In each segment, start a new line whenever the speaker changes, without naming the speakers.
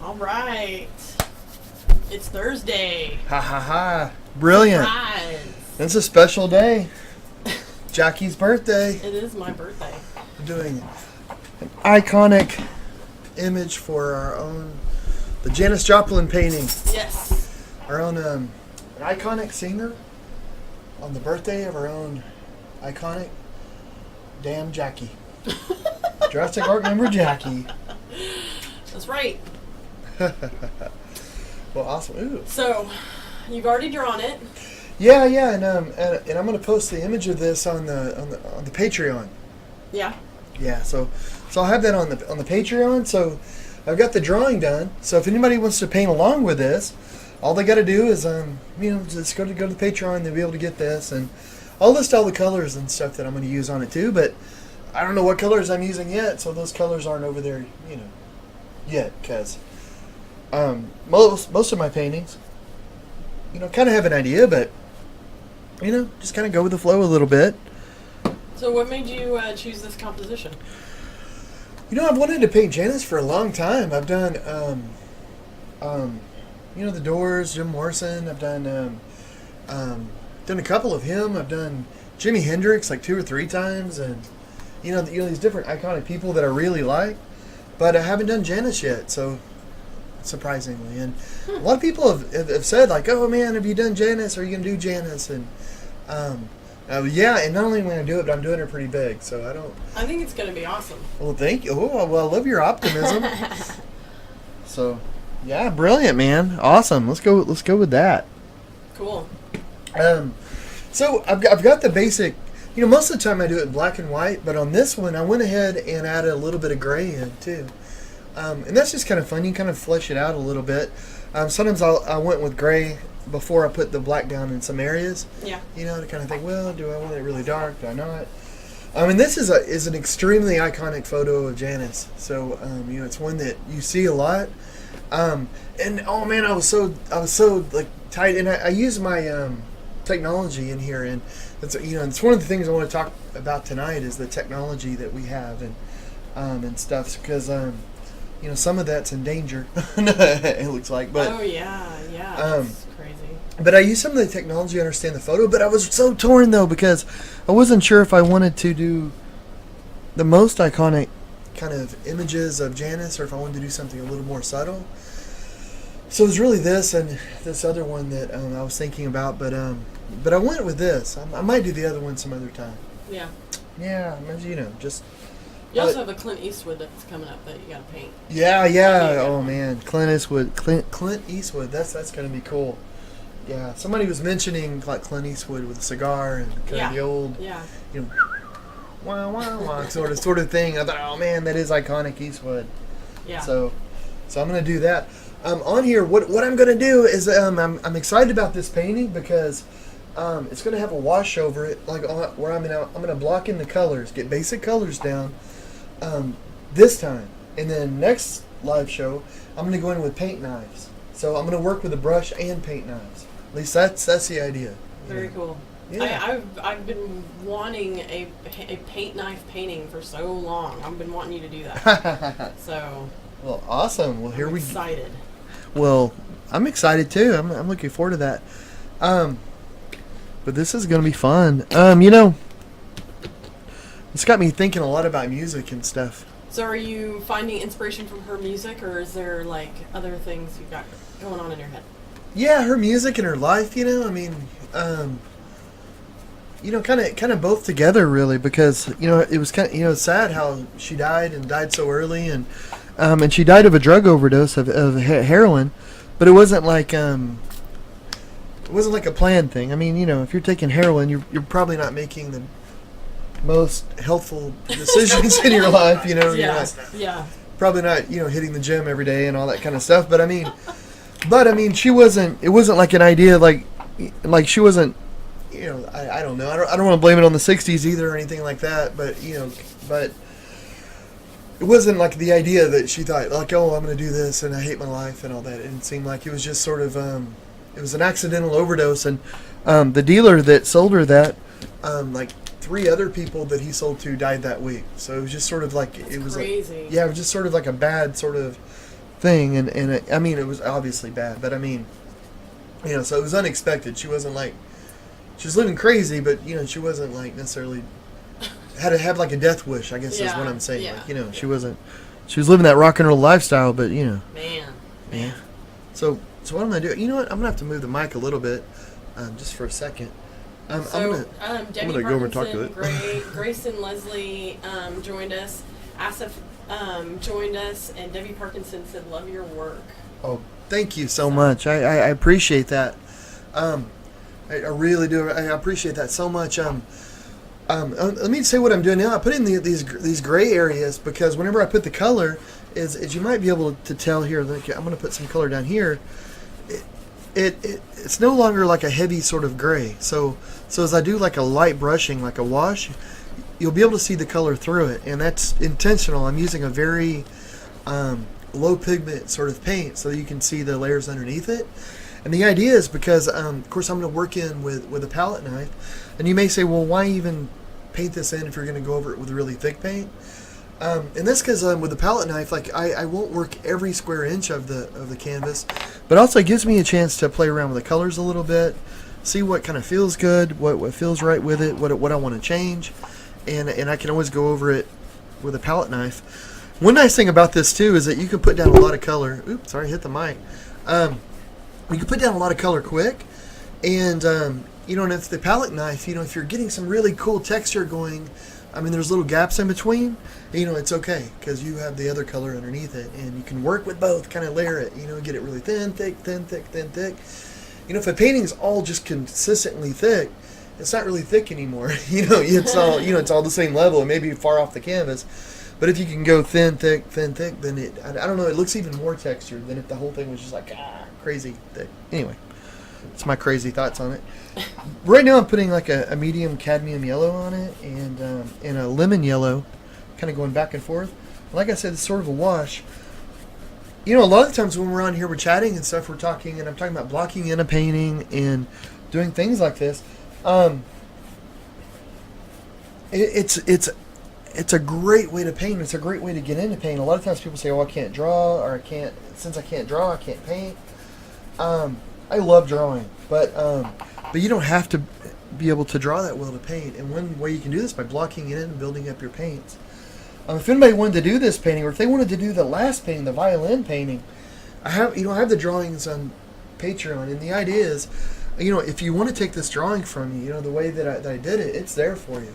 All right. It's Thursday.
Ha ha ha. Brilliant.
Surprise.
It's a special day. Jackie's birthday.
It is my birthday.
We're doing an iconic image for our own, the Janis Joplin painting.
Yes.
Our own, an iconic singer on the birthday of our own iconic damn Jackie. Jurassic Park member Jackie.
That's right.
Well, awesome. Ooh.
So, you've already drawn it.
Yeah, and I'm gonna post the image of this on the Patreon.
Yeah.
Yeah, so I'll have that on the Patreon. So I've got the drawing done. So if anybody wants to paint along with this, all they got to do is just go to the Patreon. They'll be able to get this, and I'll list all the colors and stuff that I'm going to use on it too. But I don't know what colors I'm using yet, so those colors aren't over there, yet, because most of my paintings, kind of have an idea, but just kind of go with the flow a little bit.
So what made you choose this composition?
I've wanted to paint Janis for a long time. I've done, The Doors, Jim Morrison. I've done a couple of him. I've done Jimi Hendrix like 2 or 3 times, and these different iconic people that I really like. But I haven't done Janis yet, so surprisingly, and a lot of people have said like, "Oh man, have you done Janis? Are you gonna do Janis?" And yeah, and not only am I going to do it, but I'm doing it pretty big, so
I think it's going to be awesome.
Well, thank you. Oh, well, I love your optimism. So, yeah, brilliant, man. Awesome. Let's go with that.
Cool.
So I've got the basic. Most of the time I do it in black and white, but on this one I went ahead and added a little bit of gray in too, and that's just kind of fun. You kind of flesh it out a little bit. Sometimes I went with gray before I put the black down in some areas.
Yeah.
To kind of think, well, do I want it really dark? Do I not? And this is an extremely iconic photo of Janis. So, it's one that you see a lot. And oh man, I was so like tight, and I use my technology in here, and it's one of the things I want to talk about tonight is the technology that we have and stuff, because some of that's in danger. It looks like, but
oh yeah, that's crazy.
But I used some of the technology to understand the photo, but I was so torn though, because I wasn't sure if I wanted to do the most iconic kind of images of Janis, or if I wanted to do something a little more subtle. So it was really this and this other one that I was thinking about, but I went with this. I might do the other one some other time.
Yeah.
Yeah, just.
You also have a Clint Eastwood that's coming up that you got to paint.
Yeah. Oh man, Clint Eastwood. That's gonna be cool. Yeah, somebody was mentioning like Clint Eastwood with a cigar and kind of the old, wah wah wah sort of thing. I thought, oh man, that is iconic Eastwood. Yeah. So I'm gonna do that. On here, what I'm gonna do is I'm excited about this painting because it's gonna have a wash over it, like where I'm gonna block in the colors, get basic colors down. This time, and then next live show, I'm going to go in with paint knives. So I'm going to work with a brush and paint knives. At least that's the idea.
Very cool. Yeah. I've been wanting a paint knife painting for so long. I've been wanting you to do that. So.
Well, awesome. Well,
I'm excited.
Well, I'm excited too. I'm looking forward to that. But this is going to be fun. It's got me thinking a lot about music and stuff.
So are you finding inspiration from her music, or is there like other things you've got going on in your head?
Yeah, her music and her life, kind of both together really, because it was kind of sad how she died so early, and she died of a drug overdose of heroin, but it wasn't like a planned thing. If you're taking heroin, you're probably not making the most healthful decisions in your life,
Yeah.
Probably not, hitting the gym every day and all that kind of stuff. But she wasn't. It wasn't like an idea like she wasn't. I don't know. I don't want to blame it on the '60s either or anything like that. But but it wasn't like the idea that she thought like, oh, I'm going to do this and I hate my life and all that. It seemed like it was just sort of it was an accidental overdose, and the dealer that sold her that like 3 other people that he sold to died that week. So it was just sort of like,
That's crazy.
Yeah, it was just sort of like a bad sort of thing, and I mean, it was obviously bad, but I mean, so it was unexpected. She wasn't like, she was living crazy, but she wasn't like necessarily had to have like a death wish, I guess is what I'm saying.
Yeah.
Like, she wasn't, she was living that rock and roll lifestyle, but
Man.
Yeah. So what I'm gonna do? You know what? I'm gonna have to move the mic a little bit, just for a second.
I'm
gonna go over and talk to it.
Grace and Leslie joined us. Asif joined us, and Debbie Parkinson said, "Love your work."
Oh, thank you so much. I appreciate that. I really do. I appreciate that so much. Let me say what I'm doing now. I put in these gray areas because whenever I put the color, as you might be able to tell here, I'm going to put some color down here. It's no longer like a heavy sort of gray. So as I do like a light brushing, like a wash, you'll be able to see the color through it, and that's intentional. I'm using a very low pigment sort of paint so that you can see the layers underneath it. And the idea is because, of course, I'm going to work in with a palette knife, and you may say, well, why even paint this in if you're going to go over it with really thick paint? And that's because with the palette knife, like I won't work every square inch of the canvas, but also it gives me a chance to play around with the colors a little bit, see what kind of feels good, what feels right with it, what I want to change, and I can always go over it with a palette knife. One nice thing about this too is that you can put down a lot of color. Oops, sorry, hit the mic. You can put down a lot of color quick, and and if the palette knife, if you're getting some really cool texture going, I mean, there's little gaps in between, it's okay because you have the other color underneath it, and you can work with both, kind of layer it, get it really thin, thick, thin, thick, thin, thick. If a painting's all just consistently thick, it's not really thick anymore. It's all it's all the same level, and maybe far off the canvas. But if you can go thin, thick, then I don't know, it looks even more textured than if the whole thing was just like crazy thick. Anyway, it's my crazy thoughts on it. Right now I'm putting like a medium cadmium yellow on it and a lemon yellow, kind of going back and forth. Like I said, it's sort of a wash. A lot of the times when we're on here, we're chatting and stuff, we're talking, and I'm talking about blocking in a painting and doing things like this. It's a great way to paint. It's a great way to get into paint. A lot of times people say, "Oh, I can't draw," or since I can't draw, I can't paint. I love drawing, but you don't have to be able to draw that well to paint. And one way you can do this by blocking it in and building up your paints. If anybody wanted to do this painting, or if they wanted to do the last painting, the violin painting, I have the drawings on Patreon, and the idea is, if you want to take this drawing from me, the way that I did it, it's there for you,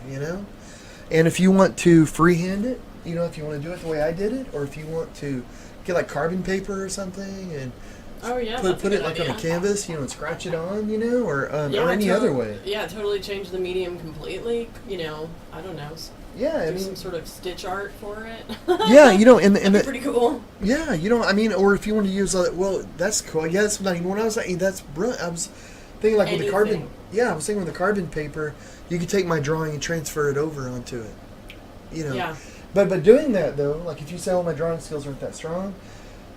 And if you want to freehand it, if you want to do it the way I did it, or if you want to get like carbon paper or something and put it like on a canvas, and scratch it on, or any other way.
Yeah, totally change the medium completely. I don't know.
Yeah,
do some sort of stitch art for it.
Yeah, and
that'd be pretty cool.
Yeah, or if you want to use that's cool. I guess when I was like, that's brilliant. I was thinking like with the carbon. Yeah, I was thinking with the carbon paper, you could take my drawing and transfer it over onto it.
Yeah.
But doing that though, like if you say, "Oh, my drawing skills aren't that strong,"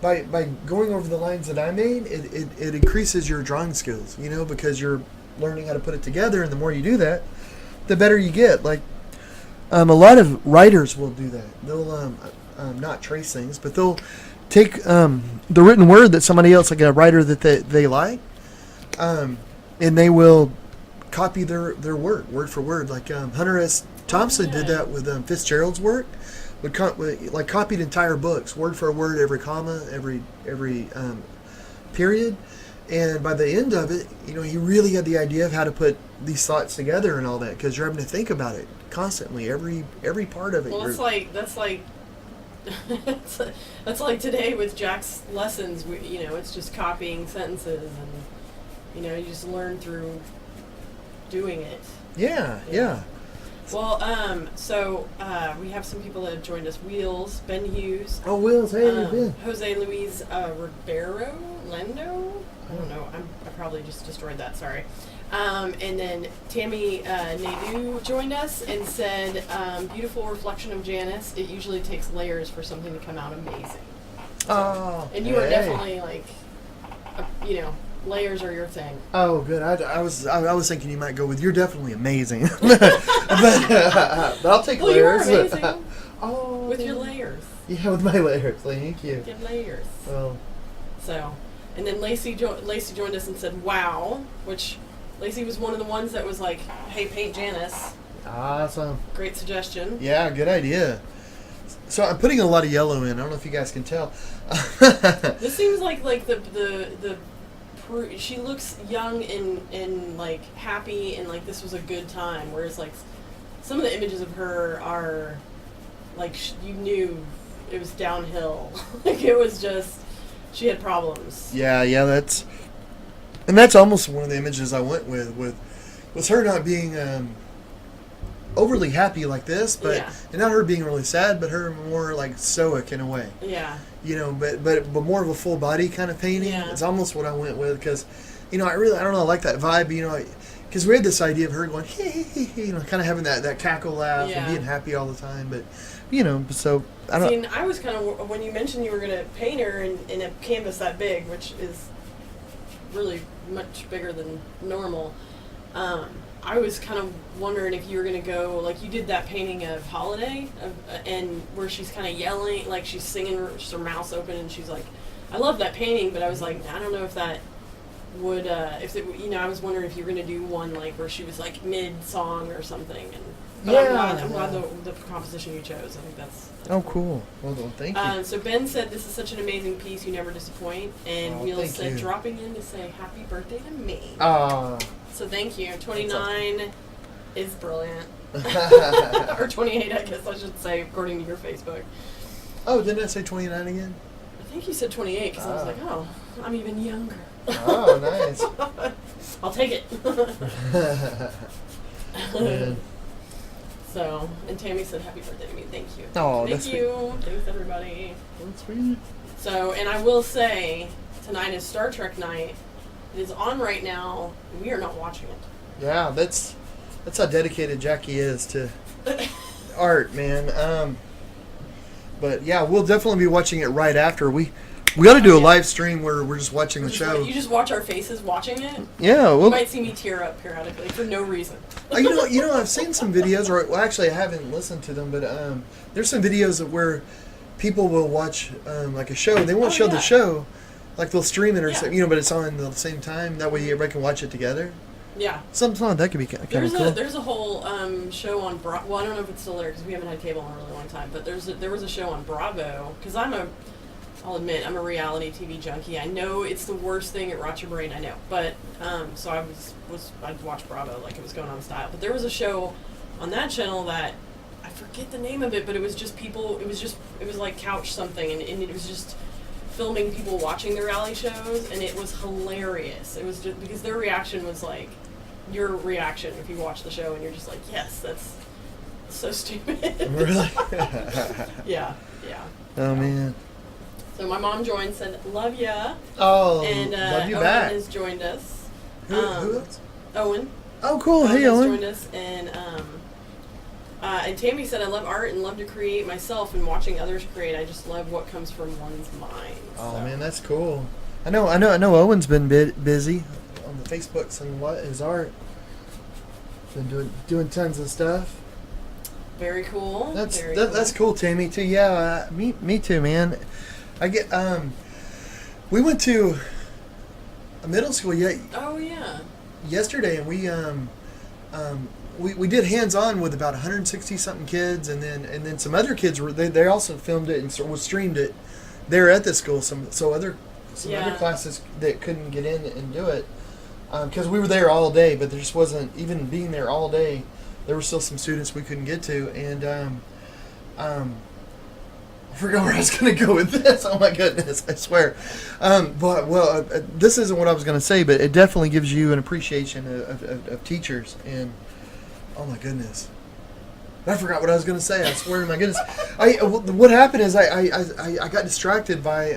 by going over the lines that I made, it increases your drawing skills. Because you're learning how to put it together, and the more you do that, the better you get. Like a lot of writers will do that. They'll not trace things, but they'll take the written word that somebody else, like a writer that they like, and they will copy their word for word. Like Hunter S. Thompson did that with Fitzgerald's work. Copied entire books, word for word, every comma, every period. And by the end of it, he really had the idea of how to put these thoughts together and all that, because you're having to think about it constantly, every part of it.
Well, that's like today with Jack's lessons. It's just copying sentences, and you just learn through doing it.
Yeah.
Well, so we have some people that have joined us. Wheels, Ben Hughes.
Oh, Wheels, hey, Ben.
Jose Luis Ribeiro, Lendo. I don't know. I probably just destroyed that. Sorry. And then Tammy Nadu joined us and said, "Beautiful reflection of Janis. It usually takes layers for something to come out amazing." And you are definitely layers are your thing.
Oh, good. I was thinking you might go with, "You're definitely amazing," but I'll take layers.
You are amazing.
Oh,
with your layers.
Yeah, with my layers. Thank you.
Get layers.
Oh.
So, and then Lacey joined us and said, "Wow," which Lacey was one of the ones that was like, "Hey, paint Janis."
Awesome.
Great suggestion.
Yeah, good idea. So I'm putting a lot of yellow in. I don't know if you guys can tell.
This seems like she looks young and like happy and like this was a good time. Whereas like some of the images of her are like you knew it was downhill. Like it was just she had problems.
Yeah, that's almost one of the images I went with was her not being overly happy like this, but and not her being really sad, but her more like stoic in a way.
Yeah.
You know, but more of a full body kind of painting.
Yeah.
It's almost what I went with because, you know, I don't know, I like that vibe. You know, because we had this idea of her going, hey, you know, kind of having that cackle laugh and being happy all the time. But, you know, so I don't.
See, and I was kind of when you mentioned you were going to paint her in a canvas that big, which is really much bigger than normal. I was kind of wondering if you were going to go, like you did that painting of Holiday, and where she's kind of yelling, like she's singing, her mouth's open, and she's like, I love that painting, but I was like, I don't know if that would, you know, I was wondering if you were going to do one like where she was like mid-song or something. But I'm glad the composition you chose. I think that's
cool. Well, thank you.
So Ben said, this is such an amazing piece, you never disappoint. And Wheel said, dropping in to say happy birthday to me. So thank you. 29 is brilliant. Or 28, I guess I should say, according to your Facebook.
Oh, didn't I say 29 again?
I think you said 28 because I was like, oh, I'm even younger.
Oh, nice.
I'll take it.
Man.
So, and Tammy said happy birthday to me. Thank you.
Oh,
Thank you. Sweet. Thanks, everybody.
That's sweet.
So, and I will say, tonight is Star Trek night. It is on right now. We are not watching it.
Yeah, that's how dedicated Jackie is to art, man. But yeah, we'll definitely be watching it right after. We got to do a live stream where we're just watching the show.
You just watch our faces watching it?
Yeah.
You might see me tear up periodically for no reason.
You know, I've seen some videos, or well, actually, I haven't listened to them, but there's some videos of where people will watch like a show. They won't show the show, like they'll stream it or something, you know, but it's on the same time. That way, everybody can watch it together.
Yeah.
Something like that could be kind of cool.
There's a whole show on Well, I don't know if it's still there because we haven't had cable in a really long time. But there was a show on Bravo because I'll admit I'm a reality TV junkie. I know it's the worst thing. It rots your brain. I know, but so I'd watch Bravo like it was going on style. But there was a show on that channel that I forget the name of it, but it was just people. It was like Couch something, and it was just filming people watching the reality shows, and it was hilarious. It was just because their reaction was like your reaction if you watch the show, and you're just like, yes, that's so stupid.
Really?
Yeah.
Oh man.
So my mom joined, said, love ya.
Oh,
and
love you
Owen
back.
has joined us.
Who else?
Owen.
Oh, cool.
Owen
Hey,
has
Owen.
joined us, and Tammy said, I love art and love to create myself, and watching others create. I just love what comes from one's mind.
Oh man, that's cool. I know. Owen's been busy on the Facebooks and his art. Been doing tons of stuff.
Very cool.
That's cool, Tammy. Too. Yeah, me too, man. I get we went to a middle school yesterday, and we did hands-on with about 160 something kids, and then some other kids they also filmed it and streamed it there at the school. Some other classes that couldn't get in and do it because we were there all day, but there just wasn't, even being there all day, there were still some students we couldn't get to, and I forgot where I was going to go with this. Oh my goodness, I swear. This isn't what I was going to say, but it definitely gives you an appreciation of teachers. And oh my goodness, I forgot what I was going to say. I swear to my goodness. What happened is I got distracted by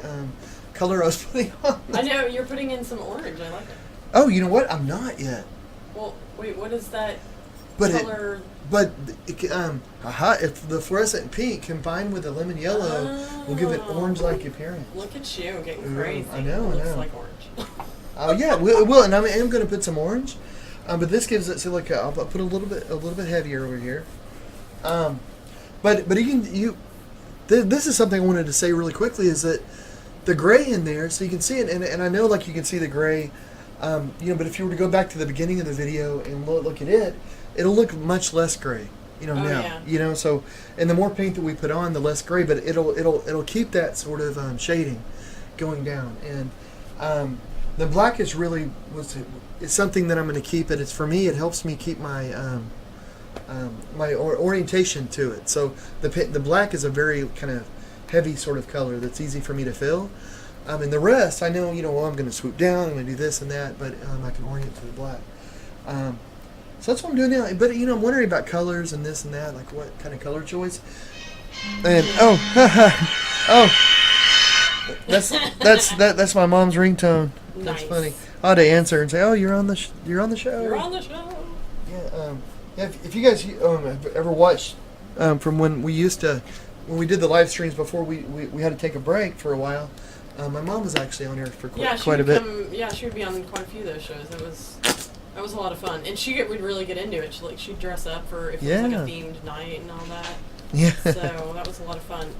color I was putting on.
I know you're putting in some orange. I like it.
Oh, you know what? I'm not yet.
Well, wait. What is that color?
If the fluorescent pink combined with the lemon yellow will give it orange-like appearance.
Look at you getting crazy.
I know.
Looks like orange.
Oh yeah, it will, and I'm going to put some orange, but this gives it I'll put a little bit heavier over here. But you this is something I wanted to say really quickly, is that the gray in there, so you can see it, and I know like you can see the gray, but if you were to go back to the beginning of the video and look at it, it'll look much less gray, now,
yeah.
So, and the more paint that we put on, the less gray, but it'll keep that sort of shading going down, and the black is really it's something that I'm going to keep. It's for me. It helps me keep my my orientation to it. So the black is a very kind of heavy sort of color that's easy for me to fill. And the rest, I know, I'm going to swoop down, I'm going to do this and that, but I can orient to the black. So that's what I'm doing now. But I'm wondering about colors and this and that, like what kind of color choice. And that's my mom's ringtone.
Nice.
That's funny. I had to answer and say, "Oh, you're on the show."
You're on the show.
Yeah. If you guys have ever watched from when we did the live streams before we had to take a break for a while. My mom was actually on here for quite a bit.
She would be on quite a few of those shows. That was a lot of fun, and would really get into it. She'd dress up for if it was like a themed night and all that.
Yeah.
So that was a lot of fun.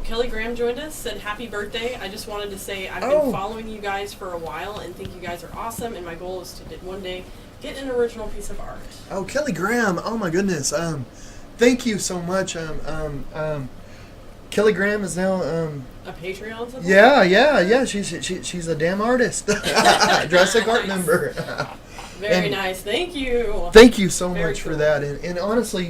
Kelly Graham joined us, said happy birthday. I just wanted to say I've been following you guys for a while and think you guys are awesome, and my goal is to one day get an original piece of art.
Oh, Kelly Graham. Oh my goodness. Thank you so much. Kelly Graham is now
a Patreon supporter?
Yeah. She's a damn artist. Jurassic Art member.
Very nice. Thank you.
Thank you so
Very
much
cool.
for that. And honestly,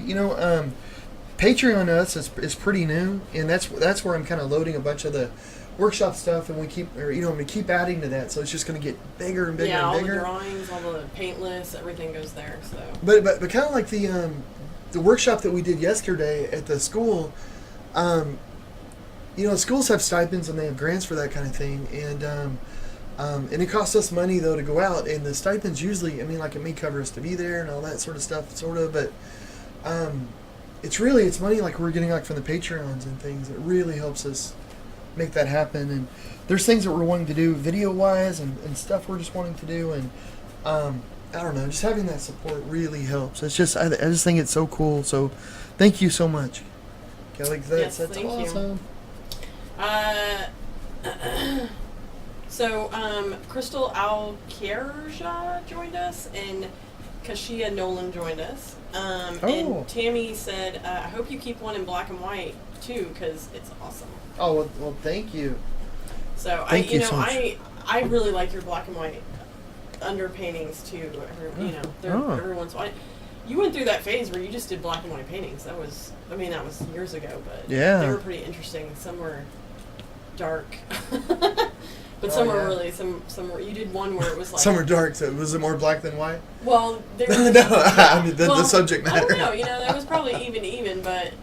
Patreon to us is pretty new, and that's where I'm kind of loading a bunch of the workshop stuff, and we keep adding to that. So it's just going to get bigger and bigger and bigger.
Yeah, all the drawings, all the paint lists, everything goes there. So.
But kind of like the workshop that we did yesterday at the school. Schools have stipends and they have grants for that kind of thing, and it costs us money though to go out, and the stipends usually, it may cover us to be there and all that sort of stuff, but it's money like we're getting like from the Patreons and things that really helps us make that happen. And there's things that we're wanting to do video wise and stuff we're just wanting to do, and I don't know, just having that support really helps. It's just I just think it's so cool. So thank you so much, Kelly. That's awesome.
Crystal Alkierja joined us, and Kashia Nolan joined us. And Tammy said, I hope you keep one in black and white too, because it's awesome.
Oh, well, thank you.
So
thank you
I really like your black and white underpaintings too. Every once in a while. You went through that phase where you just did black and white paintings. That was years ago, but they were pretty interesting. Some were dark, but some were really some were. You did one where it was like
some were dark. So was it more black than white?
Well,
no, the subject matter.
I don't know. That was probably even, but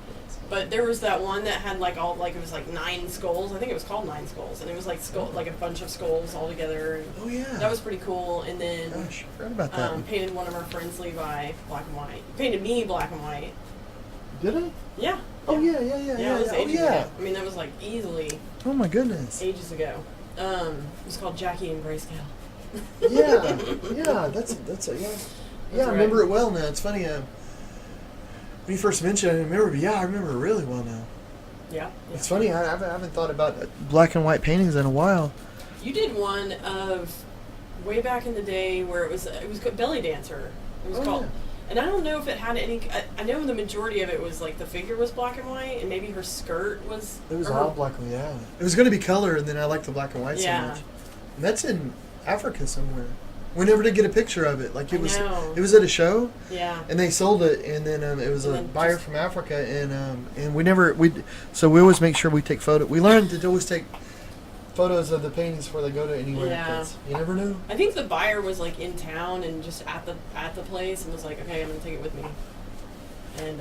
there was that one that had it was like 9 skulls. I think it was called 9 skulls, and it was like like a bunch of skulls all together. And that was pretty cool. And then
gosh, I forgot about that.
Painted one of our friends, Levi, black and white. Painted me black and white.
Did I?
Yeah.
Oh yeah.
It was ages ago. That was like easily.
Oh my goodness.
Ages ago. It was called Jackie and Grayscale.
That's I remember it well now. It's funny. When you first mentioned it, I remember, but I remember it really well now.
Yeah.
It's funny. I haven't thought about black and white paintings in a while.
You did one of way back in the day where it was Belly Dancer. It was called. Yeah. And I don't know if it had any. I know the majority of it was like the figure was black and white, and maybe her skirt was.
It was all black and white. Yeah. It was going to be color, and then I liked the black and white so much. And that's in Africa somewhere. We never did get a picture of it. Like it was at a show.
Yeah.
And they sold it, and then it was a buyer from Africa, and so we always make sure we take photos. We learned to always take photos of the paintings before they go to anywhere. Yeah. You never knew.
I think the buyer was like in town and just at the place and was like, okay, I'm gonna take it with me. And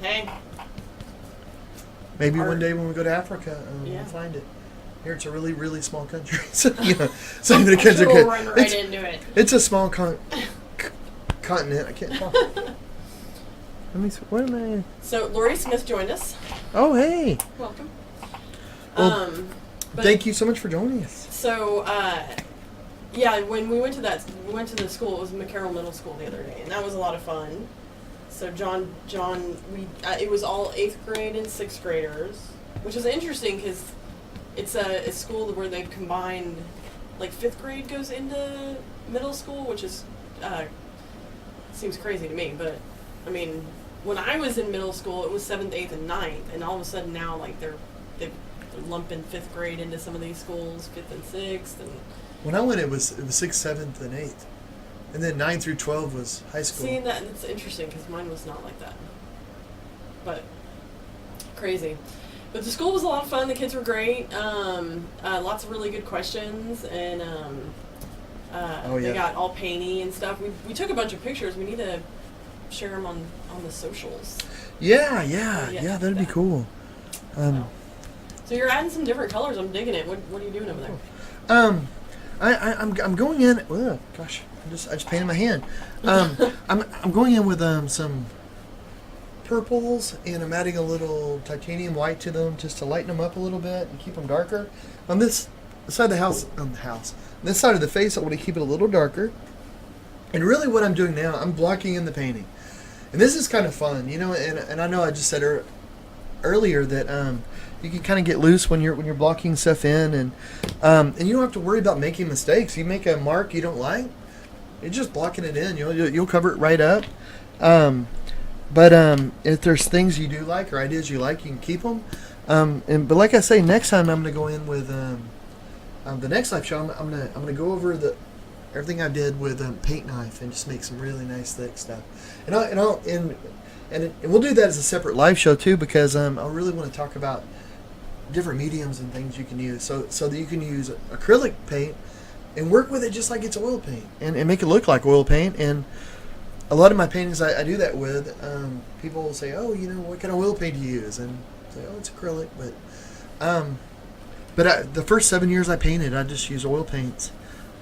hey.
Maybe one day when we go to Africa, we'll find it. Here it's a really, really small country. So so the kids are good.
We'll run right into it.
It's a small continent. I can't talk. Let me see. What am I?
So Lori Smith joined us.
Oh, hey.
Welcome.
Well, thank you so much for joining us.
So, when we went to the school, it was McCarroll Middle School the other day, and that was a lot of fun. So it was all 8th grade and 6th graders, which is interesting because it's a school where they've combined, like 5th grade goes into middle school, which is seems crazy to me. But I mean, when I was in middle school, it was 7th, 8th, and 9th, and all of a sudden now like they're lumping 5th grade into some of these schools, 5th and 6th, and
when I went, it was 6th, 7th, and 8th. And then 9 through 12 was high school.
Seeing that, it's interesting because mine was not like that. But crazy. But the school was a lot of fun. The kids were great. Lots of really good questions, and they got all painty and stuff. We took a bunch of pictures. We need to share them on the socials.
Yeah, that'd be cool.
So you're adding some different colors. I'm digging it. What are you doing over there?
I'm going in. Oh, gosh. I just painted my hand. I'm going in with some purples, and I'm adding a little titanium white to them just to lighten them up a little bit and keep them darker. On this side of the house, this side of the face, I want to keep it a little darker. And really, what I'm doing now, I'm blocking in the painting, and this is kind of fun, you know. And I know I just said earlier that you can kind of get loose when you're blocking stuff in, and you don't have to worry about making mistakes. You make a mark you don't like, you're just blocking it in. You'll cover it right up. But if there's things you do like or ideas you like, you can keep them. But like I say, next time I'm going to go in with the next live show. I'm gonna go over everything I did with paint knife and just make some really nice thick stuff. And we'll do that as a separate live show too, because I really want to talk about different mediums and things you can use, so that you can use acrylic paint and work with it just like it's oil paint, and make it look like oil paint. And a lot of my paintings I do that with. People will say, oh, what kind of oil paint do you use? And I say, oh, it's acrylic. But the first 7 years I painted, I just used oil paints,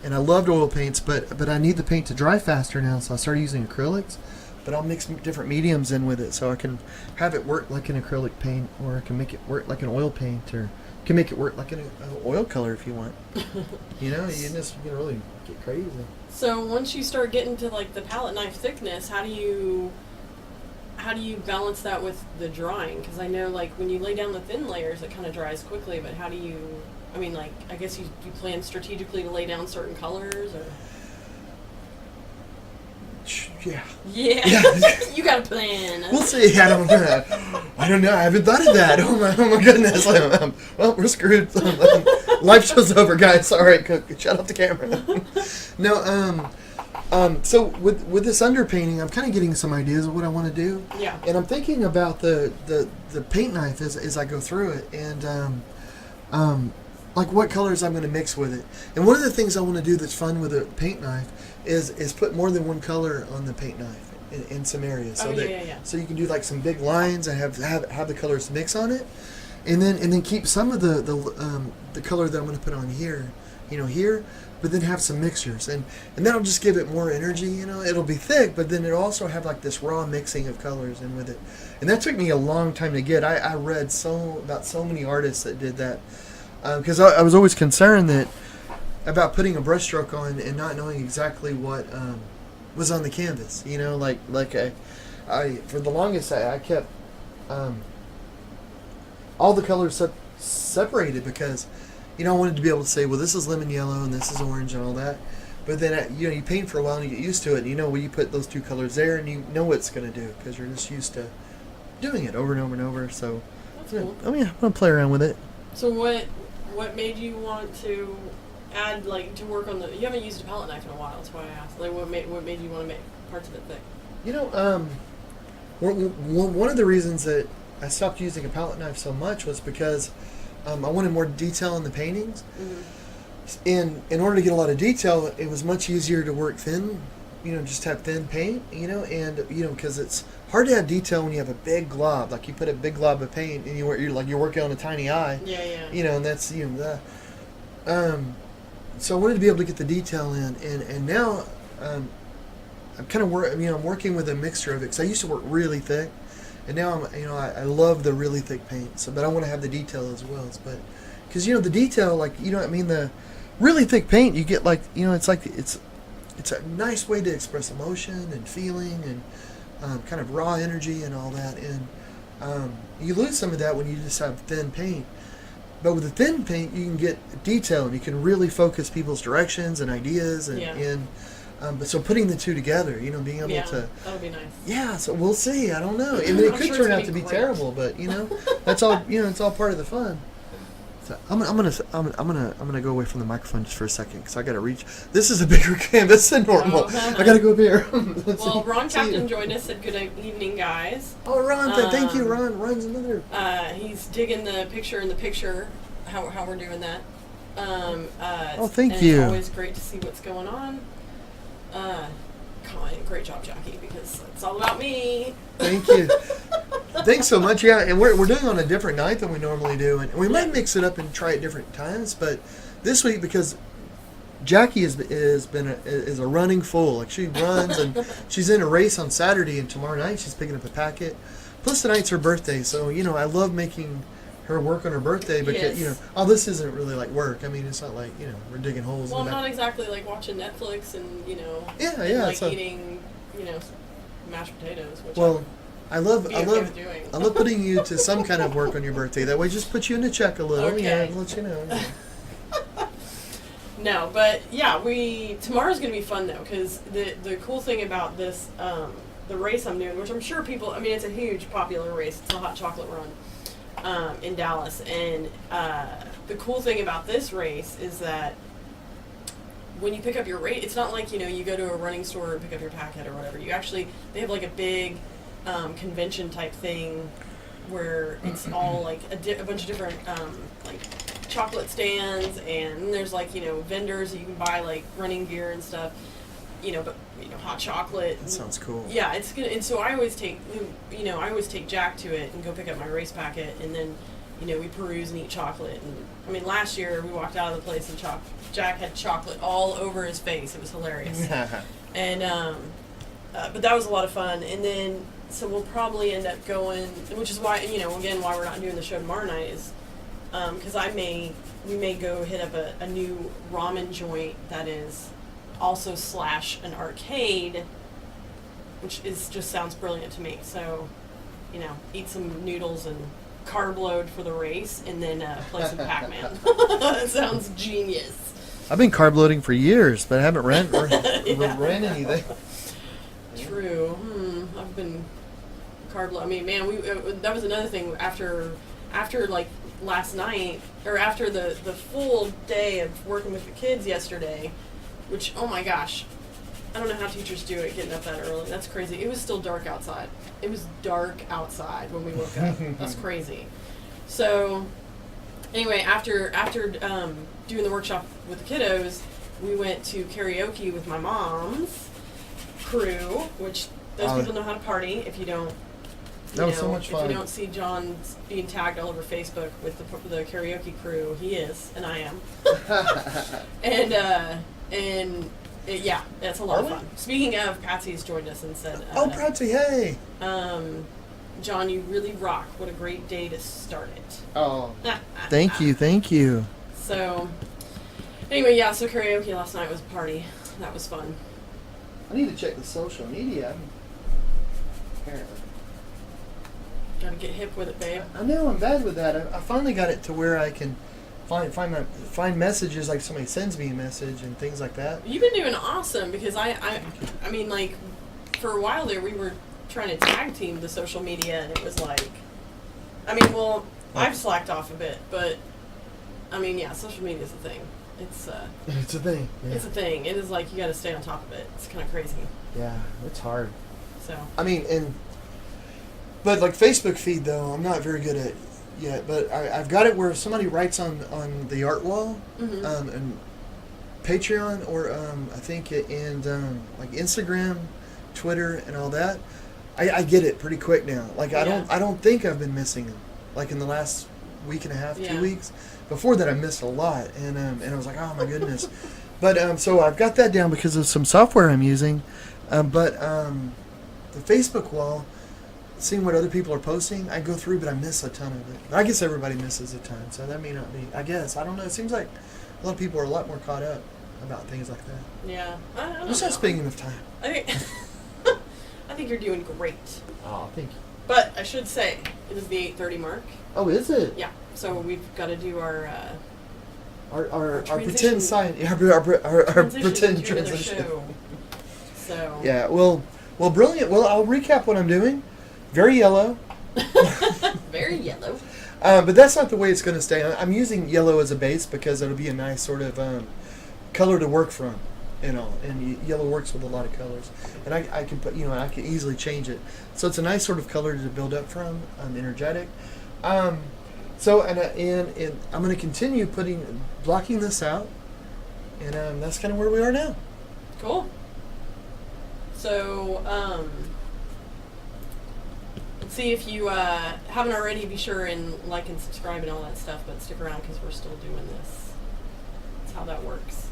and I loved oil paints, but I need the paint to dry faster now, so I started using acrylics. But I'll mix different mediums in with it, so I can have it work like an acrylic paint, or I can make it work like an oil paint, or can make it work like an oil color if you want. You can really get crazy.
So once you start getting to like the palette knife thickness, how do you balance that with the drying? Because I know like when you lay down the thin layers, it kind of dries quickly. But how do you? I mean, like I guess you plan strategically to lay down certain colors, or.
Yeah.
You got a plan.
We'll see. I don't know. I haven't thought of that. Oh my goodness. Well, we're screwed. Life show's over, guys. All right, shut off the camera. No. So with this underpainting, I'm kind of getting some ideas of what I want to do.
Yeah.
And I'm thinking about the paint knife as I go through it, and like what colors I'm going to mix with it. And one of the things I want to do that's fun with a paint knife is put more than one color on the paint knife in some areas. So you can do like some big lines and have the colors mix on it, and then keep some of the color that I'm going to put on here, here, but then have some mixtures, and that'll just give it more energy. It'll be thick, but then it'll also have like this raw mixing of colors in with it. And that took me a long time to get. I read about so many artists that did that. Because I was always concerned about putting a brush stroke on and not knowing exactly what was on the canvas. I for the longest I kept all the colors separated, because I wanted to be able to say, well, this is lemon yellow and this is orange and all that. But then you paint for a while and you get used to it, and when you put those two colors there, and you know what it's going to do because you're just used to doing it over and over and over. So
that's cool.
I'm gonna play around with it.
So what made you want to add, like, to work on you haven't used a palette knife in a while, that's why I asked. Like, what made you want to make parts of it thick?
One of the reasons that I stopped using a palette knife so much was because I wanted more detail in the paintings. Mm-hmm. And in order to get a lot of detail, it was much easier to work thin, just have thin paint, and, because it's hard to have detail when you have a big glob. Like, you put a big glob of paint and you're working on a tiny eye.
Yeah.
And that's, so I wanted to be able to get the detail in, and now I'm kind of I'm working with a mixture of it, because I used to work really thick, and now I love the really thick paint. So, but I want to have the detail as well. But because the detail, like the really thick paint, you get like it's a nice way to express emotion and feeling, kind of raw energy and all that. And you lose some of that when you just have thin paint. But with the thin paint, you can get detail, and you can really focus people's directions and ideas. But so putting the two together, being able to.
That would be nice.
Yeah, so we'll see. I don't know. I mean, it could turn out to be terrible, but that's all. It's all part of the fun. So I'm gonna go away from the microphone just for a second because I gotta reach. This is a bigger canvas than normal. I gotta go up here.
Well, Ron Captain joined us. Said good evening, guys.
Oh, Ron! Thank you, Ron. Ron's another.
He's digging the picture in the picture. How we're doing that.
Thank you.
It's always great to see what's going on. Great job, Jackie, because it's all about me.
Thank you. Thanks so much. Yeah, and we're doing on a different night than we normally do, and we might mix it up and try at different times. But this week, because Jackie is a running fool. Like, she runs, and she's in a race on Saturday, and tomorrow night she's picking up a packet. Plus tonight's her birthday, so I love making her work on her birthday, because this isn't really like work. I mean, it's not like we're digging holes.
Well, not exactly like watching Netflix and eating mashed potatoes. Which
I love putting you to some kind of work on your birthday. That way, just put you in the check a little.
Okay.
And let you know.
No, but tomorrow's gonna be fun though, because the cool thing about this the race I'm doing, which I'm sure people. I mean, it's a huge popular race. It's a hot chocolate run. In Dallas, and the cool thing about this race is that when you pick up your race, it's not like you go to a running store and pick up your packet or whatever. They have like a big convention type thing where it's all like a bunch of different like chocolate stands, and there's like vendors that you can buy like running gear and stuff. But hot chocolate.
That sounds cool.
Yeah, it's good. And so I always take Jack to it and go pick up my race packet, and then, we peruse and eat chocolate. And I mean, last year we walked out of the place and Jack had chocolate all over his face. It was hilarious. And but that was a lot of fun. And then so we'll probably end up going, which is why again why we're not doing the show tomorrow night is because we may go hit up a new ramen joint that is also / an arcade, which just sounds brilliant to me. So, eat some noodles and carb load for the race, and then play some Pac-Man. That sounds genius.
I've been carb loading for years, but I haven't ran anything.
True. I've been carb loading. I mean, man, that was another thing after like last night, or after the full day of working with the kids yesterday. Which, oh my gosh, I don't know how teachers do it, getting up that early. That's crazy. It was still dark outside. It was dark outside when we woke up. That's crazy. So, anyway, after doing the workshop with the kiddos, we went to karaoke with my mom's crew, which those people know how to party. If you don't,
that was so much fun.
If you don't see John being tagged all over Facebook with the karaoke crew, he is, and I am. And that's a lot of fun. Speaking of, Patsy's joined us and said,
Patsy, hey!
John, you really rock. What a great day to start it.
Oh, thank you.
So, anyway, so karaoke last night was a party. That was fun.
I need to check the social media. Apparently.
Gotta get hip with it, babe.
I know, I'm bad with that. I finally got it to where I can find messages, like somebody sends me a message and things like that.
You've been doing awesome, because I mean, like, for a while there we were trying to tag team the social media, and it was like, I mean, well, I've slacked off a bit, but I mean, social media is a thing. It's
a thing. Yeah.
It's a thing. It is like you got to stay on top of it. It's kind of crazy.
Yeah, it's hard.
So
I mean, but like Facebook feed though, I'm not very good at. Yeah, but I've got it where somebody writes on the art wall, and Patreon, or I think and like Instagram, Twitter, and all that. I get it pretty quick now. Like I don't think I've been missing them. Like in the last week and a half, 2 weeks. Before that, I missed a lot, and I was like, oh my goodness. But so I've got that down because of some software I'm using. But the Facebook wall, seeing what other people are posting, I go through, but I miss a ton of it. I guess everybody misses a ton, so that may not be. I guess, I don't know. It seems like a lot of people are a lot more caught up about things like that.
Yeah, I don't know.
Just not spending enough time.
I I think you're doing great.
Oh, thank you.
But I should say, it is the 8:30 mark.
Oh, is it?
Yeah. So we've got to do our
pretend sign. Our pretend transition.
So.
Yeah. Well, brilliant. Well, I'll recap what I'm doing. Very yellow.
Very yellow.
But that's not the way it's going to stay. I'm using yellow as a base because it'll be a nice sort of color to work from, and yellow works with a lot of colors. And I can put, I can easily change it. So it's a nice sort of color to build up from. I'm energetic. So and I'm going to continue blocking this out, and that's kind of where we are now.
Cool. So let's see, if you haven't already, be sure and like and subscribe and all that stuff. But stick around because we're still doing this. That's how that works.